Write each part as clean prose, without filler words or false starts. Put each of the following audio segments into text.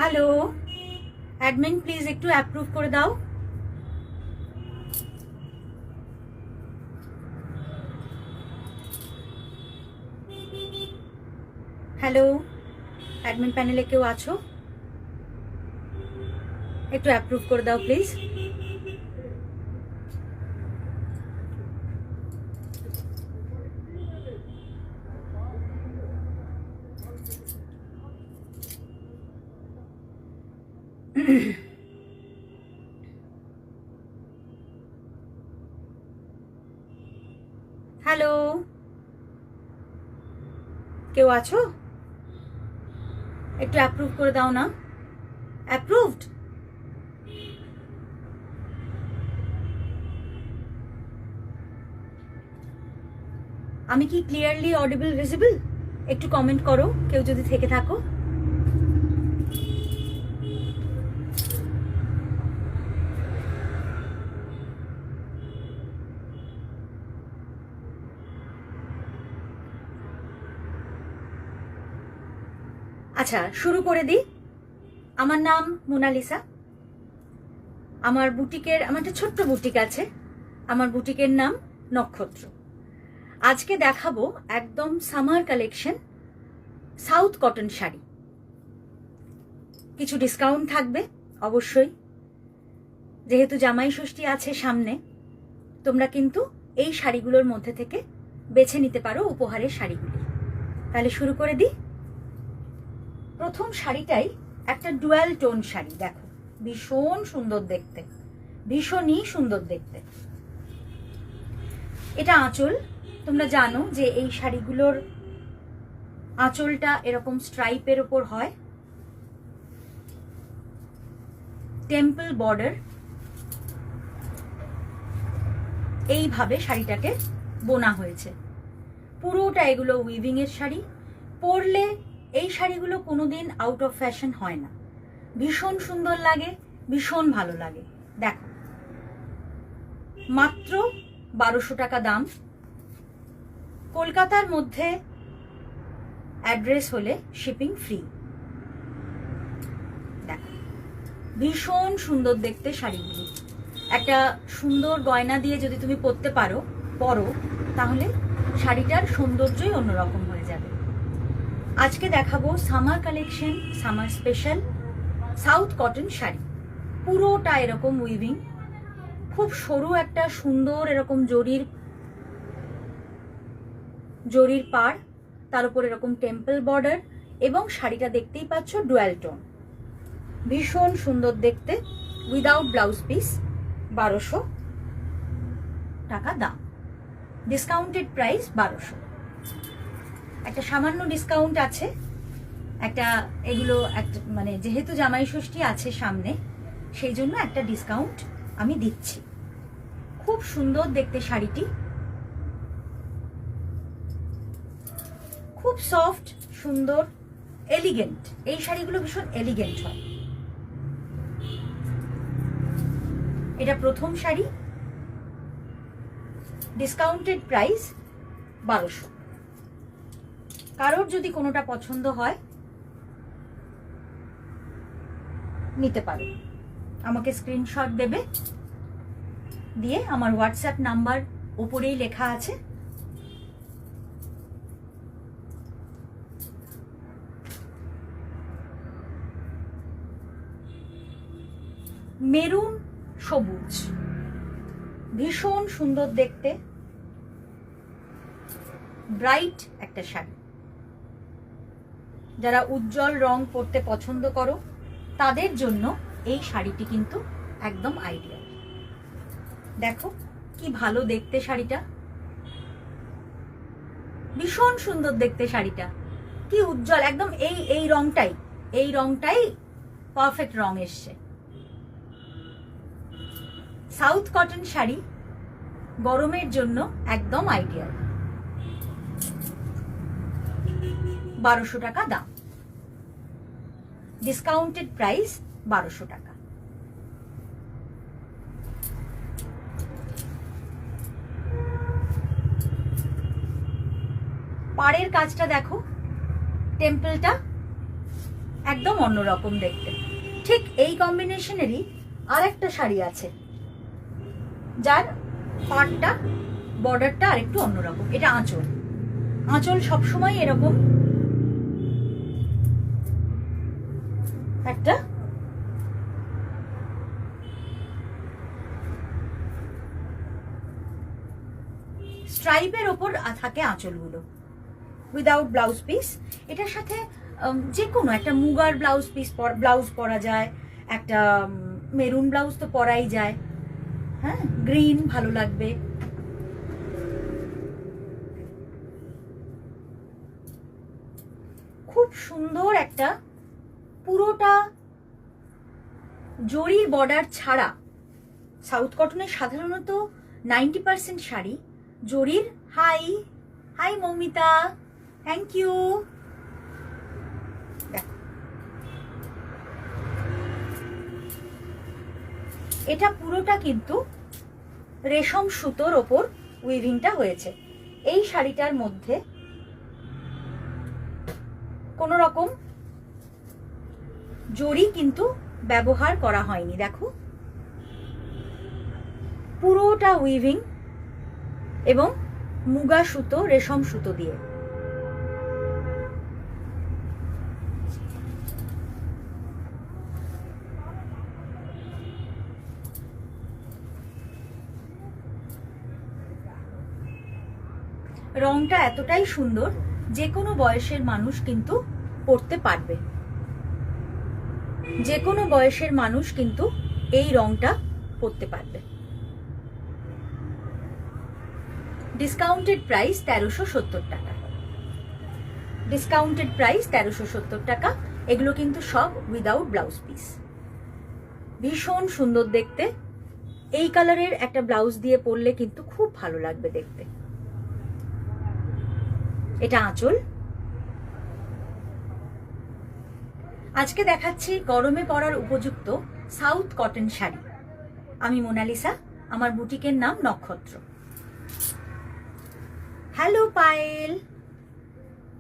Hello admin, please একটু approve করে দাও। হ্যালো অ্যাডমিন প্যানেলে কেউ আছো? একটু অ্যাপ্রুভ করে দাও প্লিজ। হ্যালো, কেউ আছো? একটু অ্যাপ্রুভ করে দাও না। অ্যাপ্রুভড? আমি কি ক্লিয়ারলি অডিবল ভিজিবল? একটু কমেন্ট করো কেউ যদি থেকে থাকো। আচ্ছা, শুরু করে দিই। আমার নাম মোনালিসা। আমার একটা ছোট্ট বুটিক আছে। আমার বুটিকের নাম নক্ষত্র। আজকে দেখাবো একদম summer collection south cotton sari. কিছু ডিসকাউন্ট থাকবে অবশ্যই, যেহেতু জামাই ষষ্ঠী আছে সামনে। তোমরা কিন্তু এই শাড়িগুলোর মধ্যে থেকে বেছে নিতে পারো উপহারের শাড়িগুলি। তাহলে শুরু করে দিই। প্রথম শাড়িটাই একটা ডুয়াল টোন শাড়ি। দেখো, ভীষণ সুন্দর দেখতে, ভীষণই সুন্দর দেখতে। এটা আঁচল। তোমরা জানো যে এই শাড়িগুলোর আঁচলটা এরকম স্ট্রাইপের ওপর হয়, টেম্পল বর্ডার। এইভাবে শাড়িটাকে বোনা হয়েছে। পুরোটা এগুলো উইভিং এর শাড়ি। পরলে এই শাড়িগুলো কোনোদিন আউট অফ ফ্যাশন হয় না। ভীষণ সুন্দর লাগে, ভীষণ ভালো লাগে। দেখো, মাত্র 1200 টাকা দাম। কলকাতার মধ্যে অ্যাড্রেস হলে শিপিং ফ্রি। দেখো, ভীষণ সুন্দর দেখতে শাড়িগুলি। একটা সুন্দর গয়না দিয়ে যদি তুমি পরো তাহলে শাড়িটার সৌন্দর্যই অন্যরকম হয়ে যাবে। আজকে দেখাবো summer collection, summer special south cotton sari. পুরোটা এরকম উইভিং, খুব সরু একটা সুন্দর এরকম জরির পাড়, তার উপর এরকম টেম্পল বর্ডার, এবং শাড়িটা দেখতেই পাচ্ছ ডুয়াল টোন। ভীষণ সুন্দর দেখতে, উইদাউট ব্লাউজ পিস। 1200 টাকা দাম। Discounted price 1200। একটা সামান্য ডিসকাউন্ট আছে। এগুলো মানে যেহেতু জামাই ষষ্ঠী আছে সামনে, সেই জন্য একটা ডিসকাউন্ট আমি দিচ্ছি। খুব সুন্দর দেখতে শাড়িটি, খুব সফট, সুন্দর, এলিগেন্ট। এই শাড়িগুলো ভীষণ এলিগেন্ট হয়। এটা প্রথম শাড়ি। Discounted price 1200। কারোর যদি কোনোটা পছন্দ হয় নিতে পারো। আমাকে স্ক্রিনশট দেবে, দিয়ে আমার হোয়াটসঅ্যাপ নাম্বার উপরেই লেখা আছে। মেরুন সবুজ, ভীষণ সুন্দর দেখতে, ব্রাইট একটা শাড়ি। যারা উজ্জ্বল রং পরতে পছন্দ করো তাদের জন্য এই শাড়িটি কিন্তু একদম আইডিয়াল। দেখো কি ভালো দেখতে শাড়িটা, ভীষণ সুন্দর দেখতে শাড়িটা। কি উজ্জ্বল, একদম এই রংটাই পারফেক্ট রং এসছে। সাউথ কটন শাড়ি গরমের জন্য একদম আইডিয়াল। 1200 টাকা দাম। ডিসকাউন্টেড প্রাইস 1200 টাকা। পাড়ের কাজটা দেখো, টেম্পলটা একদম অন্যরকম দেখতে। ঠিক এই কম্বিনেশনেরই আর একটা শাড়ি আছে যার পাড়টা বর্ডারটা আরেকটু অন্যরকম। এটা আঁচল। আঁচল সবসময় এরকম একটা স্ট্রাইপের ওপর থাকে আঁচলগুলো, উইদাউট ব্লাউজ পিস। এটার সাথে যে কোনো একটা মুগার ব্লাউজ পরা যায়, একটা মেরুন ব্লাউজ তো পরাই যায়, হ্যাঁ, গ্রিন ভালো লাগবে। খুব সুন্দর একটা, পুরোটা জরির বর্ডার ছাড়া। সাউথ কটনের সাধারণত 90% শাড়ি জরির। High high Moumita, thank you. এটা পুরোটা কিন্তু রেশম সুতোর ওপর উইভিংটা হয়েছে। এই শাড়িটার মধ্যে কোনো রকম জরি কিন্তু ব্যবহার করা হয়নি। দেখো পুরোটা উইভিং এবং মুগা সুতো, রেশম সুতো দিয়ে। রংটা এতটাই সুন্দর, যে কোনো বয়সের মানুষ কিন্তু পরতে পারবে। যে কোনো বয়সের মানুষ কিন্তু এই রংটা পরতে পারবে। ডিসকাউন্টেড প্রাইস 1370 টাকা। ডিসকাউন্টেড প্রাইস 1370 টাকা। এগুলো কিন্তু সব উইদাউট ব্লাউজ পিস। ভীষণ সুন্দর দেখতে। এই কালারের একটা ব্লাউজ দিয়ে পরলে কিন্তু খুব ভালো লাগবে দেখতে। এটা আঁচল। আজকে দেখাচ্ছি গরমে পরার উপযুক্ত সাউথ কটন শাড়ি। আমি মোনালিসা, আমার বুটিকের নাম নক্ষত্র। হ্যালো পায়েল,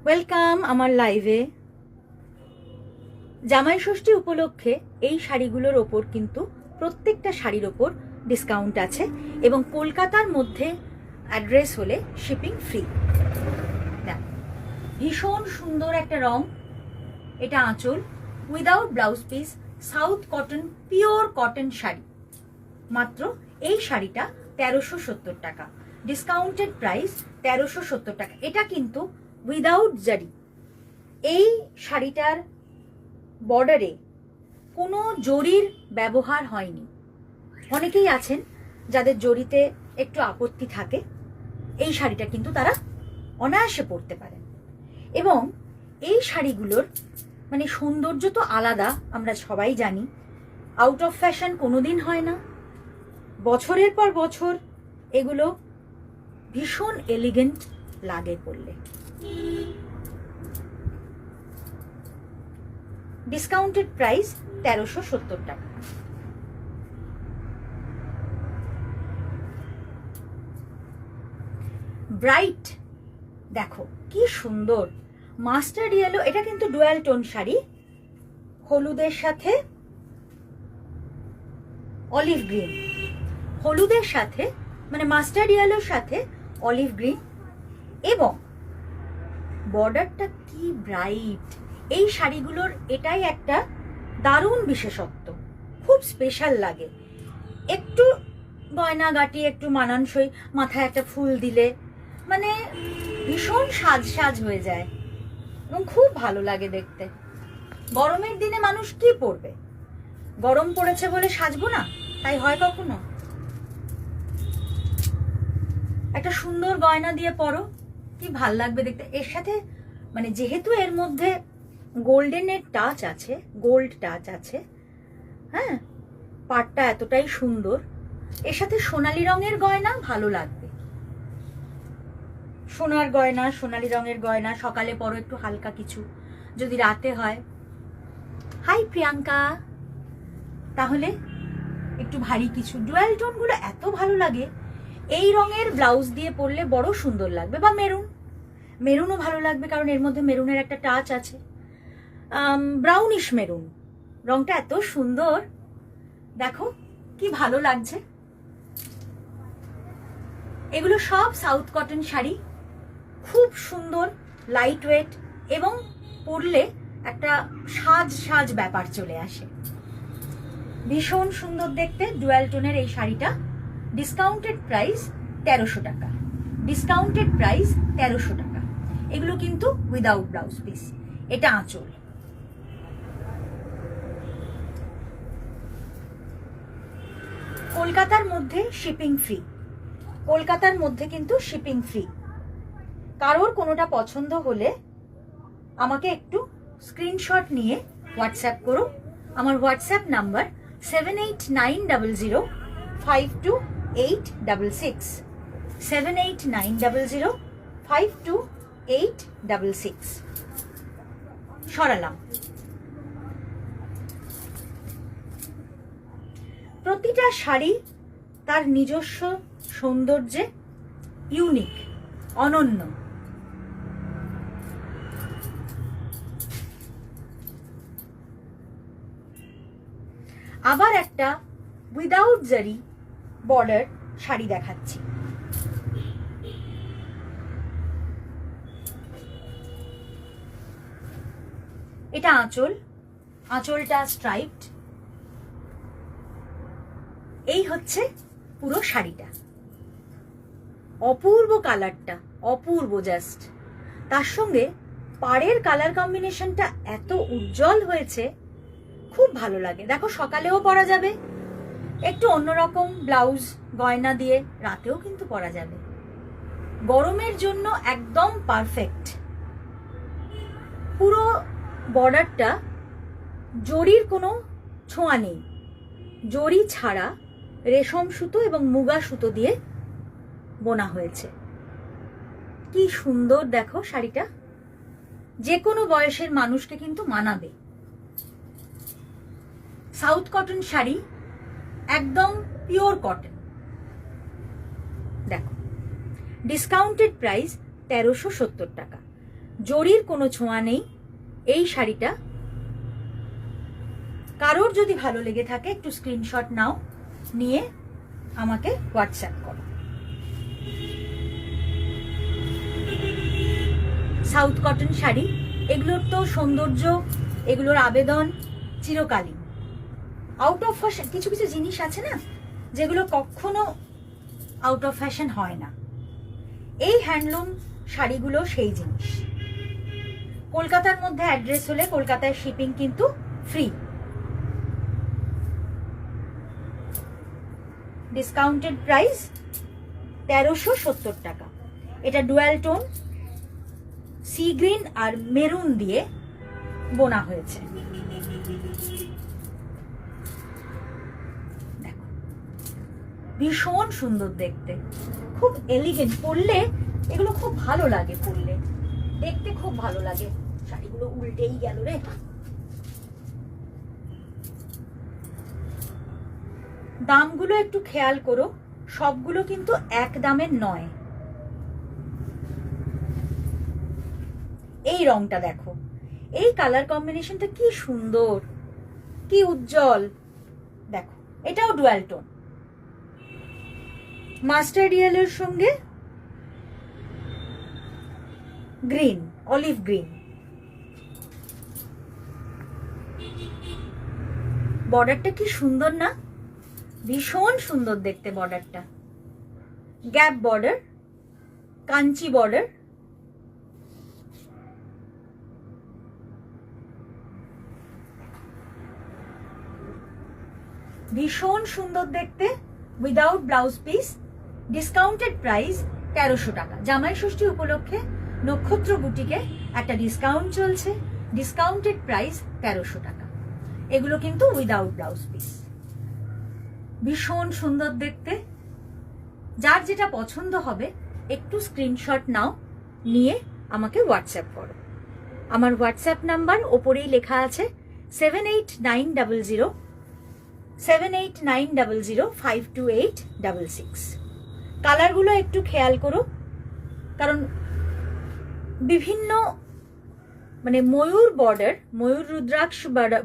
ওয়েলকাম আমার লাইভে। জামাই ষষ্ঠী উপলক্ষে এই শাড়িগুলোর ওপর কিন্তু প্রত্যেকটা শাড়ির ওপর ডিসকাউন্ট আছে, এবং কলকাতার মধ্যে অ্যাড্রেস হলে শিপিং ফ্রি। ভীষণ সুন্দর একটা রং। এটা আঁচল, without blouse piece, south cotton, pure cotton sari. মাত্র এই শাড়িটা 1370 টাকা। ডিসকাউন্টেড প্রাইস 1370 টাকা। এটা কিন্তু উইদাউট জারি। এই শাড়িটার বর্ডারে কোনো জরির ব্যবহার হয়নি। অনেকেই আছেন যাদের জরিতে একটু আপত্তি থাকে, এই শাড়িটা কিন্তু তারা অনায়াসে পরতে পারেন। এবং এই শাড়িগুলোর মানে সৌন্দর্য তো আলাদা, আমরা সবাই জানি। আউট অফ ফ্যাশন কোনোদিন হয় না। বছরের পর বছর এগুলো ভীষণ এলিগেন্ট লাগে পরলে। ডিসকাউন্টেড প্রাইস 1370 টাকা। ব্রাইট, দেখো কি সুন্দর মাস্টার্ড ইয়েলো। এটা কিন্তু ডুয়াল টোন শাড়ি, হলুদের সাথে অলিভ গ্রিন। হলুদের সাথে মানে মাস্টার্ড ইয়েলোর সাথে অলিভ গ্রিন, এবং বর্ডারটা কি ব্রাইট। এই শাড়িগুলোর এটাই একটা দারুণ বিশেষত্ব, খুব স্পেশাল লাগে। একটু গয়নাগাটি, একটু মানানসই, মাথায় একটা ফুল দিলে মানে ভীষণ সাজ হয়ে যায় এবং খুব ভালো লাগে দেখতে। গরমের দিনে মানুষ কি পরবে? গরম পড়েছে বলে সাজবো না, তাই হয় কখনো? একটা সুন্দর গয়না দিয়ে পরো, কি ভাল লাগবে দেখতে। এর সাথে মানে যেহেতু এর মধ্যে গোল্ডেনের টাচ আছে, গোল্ড টাচ আছে, হ্যাঁ, পাটটা এতটাই সুন্দর। এর সাথে সোনালী রঙের গয়না ভালো লাগবে। সোনার গয়না, সোনালী রঙের গয়না সকালে পরো একটু হালকা কিছু, যদি রাতে হয়। হাই প্রিয়াঙ্কা, তাহলে একটু ভারী কিছু। ডুয়াল টোনগুলো এত ভালো লাগে। এই রঙের ব্লাউজ দিয়ে পরলে বড় সুন্দর লাগবে, বা মেরুন, মেরুনও ভালো লাগবে কারণ এর মধ্যে মেরুনের একটা টাচ আছে। ব্রাউনিশ মেরুন, রংটা এত সুন্দর, দেখো কি ভালো লাগছে। এগুলো সব সাউথ কটন শাড়ি, খুব সুন্দর, লাইট ওয়েট, এবং পরলে একটা সাজ সাজ ব্যাপার চলে আসে। ভীষণ সুন্দর দেখতে ডুয়াল টোনের এই শাড়িটা। ডিসকাউন্টেড প্রাইস 1300 টাকা, ডিসকাউন্টেড প্রাইস 1300 টাকা। এগুলো কিন্তু উইদাউট ব্লাউজ পিস। এটা আঁচল। কলকাতার মধ্যে শিপিং ফ্রি, কলকাতার মধ্যে কিন্তু শিপিং ফ্রি। কারোর কোনোটা পছন্দ হলে আমাকে একটু স্ক্রিনশট নিয়ে হোয়াটসঅ্যাপ করো। আমার হোয়াটসঅ্যাপ নাম্বার 7890052866, 7890052866। সরালাম। প্রতিটা শাড়ি তার নিজস্ব সৌন্দর্যে ইউনিক, অনন্য। আবার একটা উইদাউট জারি বর্ডার শাড়ি দেখাচ্ছি। এটা আঁচল, আঁচলটা স্ট্রাইপড। এই হচ্ছে পুরো শাড়িটা। অপূর্ব কালারটা, অপূর্ব জাস্ট। তার সঙ্গে পাড়ের কালার কম্বিনেশনটা এত উজ্জ্বল হয়েছে, খুব ভালো লাগে। দেখো সকালেও পরা যাবে, একটু অন্যরকম ব্লাউজ গয়না দিয়ে রাতেও কিন্তু পরা যাবে। গরমের জন্য একদম পারফেক্ট। পুরো বর্ডারটা জরির কোনো ছোঁয়া নেই, জরি ছাড়া রেশম সুতো এবং মুগা সুতো দিয়ে বোনা হয়েছে। কি সুন্দর দেখো শাড়িটা, যে কোনো বয়সের মানুষকে কিন্তু মানাবে। সাউথ কটন শাড়ি, একদম পিওর কটন। দেখো ডিসকাউন্টেড প্রাইস 1370 টাকা, জরির কোনো ছোঁয়া নেই এই শাড়িটা। কারোর যদি ভালো লেগে থাকে একটু স্ক্রিনশট নাও, নিয়ে আমাকে হোয়াটসঅ্যাপ করো। সাউথ কটন শাড়ি, এগুলোর তো সৌন্দর্য, এগুলোর আবেদন চিরকালীন। আউট অফ ফ্যাশন কিছু কিছু জিনিস আছে না, যেগুলো কখনো আউট অফ ফ্যাশন হয় না। এই হ্যান্ডলুম শাড়িগুলো সেই জিনিস। কলকাতার মধ্যে অ্যাড্রেস হলে কলকাতায় শিপিং কিন্তু ফ্রি। ডিসকাউন্টেড প্রাইস 1370 টাকা। এটা ডুয়াল টোন, সি গ্রিন আর মেরুন দিয়ে বোনা হয়েছে। দেখো ভীষণ সুন্দর দেখতে, খুব এলিগেন্ট। পরলে এগুলো খুব ভালো লাগে, পরলে দেখতে খুব ভালো লাগে। শাড়িগুলো উল্টেই গেল রে। দামগুলো একটু খেয়াল করো, সবগুলো কিন্তু এক দামের নয়। এই রংটা দেখো, এই কালার কম্বিনেশনটা কি সুন্দর, কি উজ্জ্বল। দেখো এটাও ডুয়াল টোন, মাস্টার্ড ইয়েলোর সঙ্গে গ্রিন, অলিভ গ্রিন। বর্ডারটা কি সুন্দর না, ভীষণ সুন্দর দেখতে বর্ডারটা। Gap border, Kanchi border. ভীষণ সুন্দর দেখতে, without blouse piece. Discounted price 1300 টাকা। জামাই ষষ্ঠী উপলক্ষে নক্ষত্র বুটিকে একটা ডিসকাউন্ট চলছে, ডিসকাউন্টেড প্রাইস 1300 টাকা। এগুলো কিন্তু উইদাউট ব্লাউজ পিস। ভীষণ সুন্দর দেখতে। যার যেটা পছন্দ হবে একটু স্ক্রিনশট নাও, নিয়ে আমাকে হোয়াটসঅ্যাপ করো। আমার হোয়াটসঅ্যাপ নাম্বার ওপরেই লেখা আছে 7890052866। কালারগুলো একটু খেয়াল করো, কারণ বিভিন্ন মানে ময়ূর বর্ডার, ময়ূর রুদ্রাক্ষ বর্ডার